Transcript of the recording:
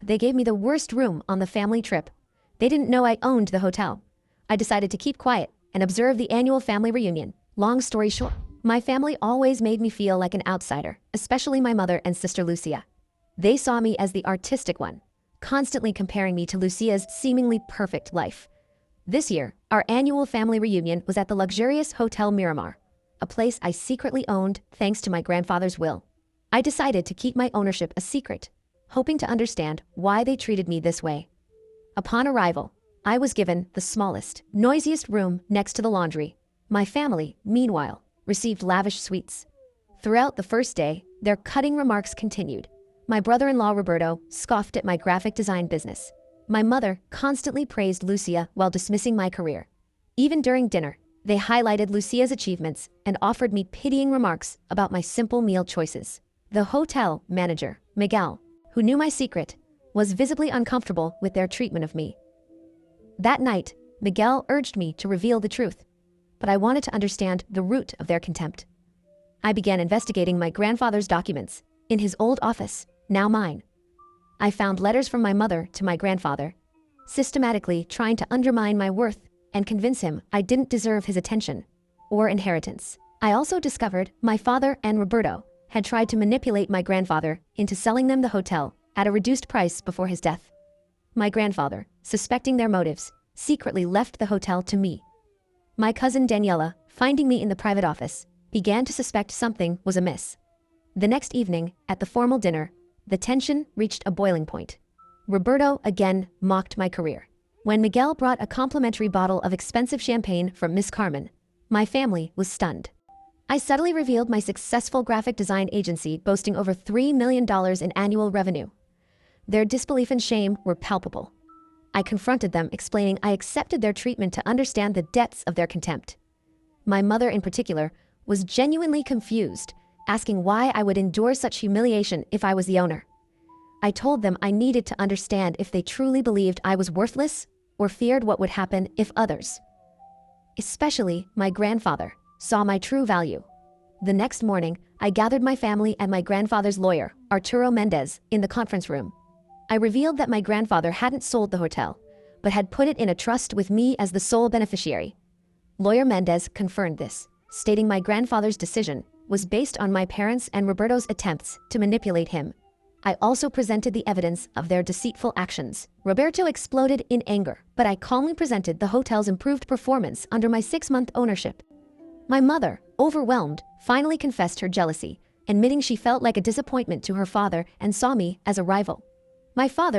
They gave me the worst room on the family trip. They didn't know I owned the hotel. I decided to keep quiet and observe the annual family reunion. Long story short, my family always made me feel like an outsider, especially my mother and sister Lucia. They saw me as the artistic one, constantly comparing me to Lucia's seemingly perfect life. This year, our annual family reunion was at the luxurious Hotel Miramar, a place I secretly owned thanks to my grandfather's will. I decided to keep my ownership a secret, hoping to understand why they treated me this way. Upon arrival, I was given the smallest, noisiest room next to the laundry. My family, meanwhile, received lavish suites. Throughout the first day, their cutting remarks continued. My brother-in-law Roberto scoffed at my graphic design business. My mother constantly praised Lucia while dismissing my career. Even during dinner, they highlighted Lucia's achievements and offered me pitying remarks about my simple meal choices. The hotel manager, Miguel, who knew my secret, was visibly uncomfortable with their treatment of me. That night, Miguel urged me to reveal the truth, but I wanted to understand the root of their contempt. I began investigating my grandfather's documents in his old office, now mine. I found letters from my mother to my grandfather, systematically trying to undermine my worth and convince him I didn't deserve his attention or inheritance. I also discovered my father and Roberto had tried to manipulate my grandfather into selling them the hotel at a reduced price before his death. My grandfather, suspecting their motives, secretly left the hotel to me. My cousin Daniela, finding me in the private office, began to suspect something was amiss. The next evening, at the formal dinner, the tension reached a boiling point. Roberto again mocked my career. When Miguel brought a complimentary bottle of expensive champagne from Miss Carmen, my family was stunned. I subtly revealed my successful graphic design agency boasting over $3 million in annual revenue. Their disbelief and shame were palpable. I confronted them, explaining I accepted their treatment to understand the depths of their contempt. My mother, in particular, was genuinely confused, asking why I would endure such humiliation if I was the owner. I told them I needed to understand if they truly believed I was worthless or feared what would happen if others, especially my grandfather, saw my true value. The next morning, I gathered my family and my grandfather's lawyer, Arturo Mendez, in the conference room. I revealed that my grandfather hadn't sold the hotel, but had put it in a trust with me as the sole beneficiary. Lawyer Mendez confirmed this, stating my grandfather's decision was based on my parents' and Roberto's attempts to manipulate him. I also presented the evidence of their deceitful actions. Roberto exploded in anger, but I calmly presented the hotel's improved performance under my 6-month ownership. My mother, overwhelmed, finally confessed her jealousy, admitting she felt like a disappointment to her father and saw me as a rival. My father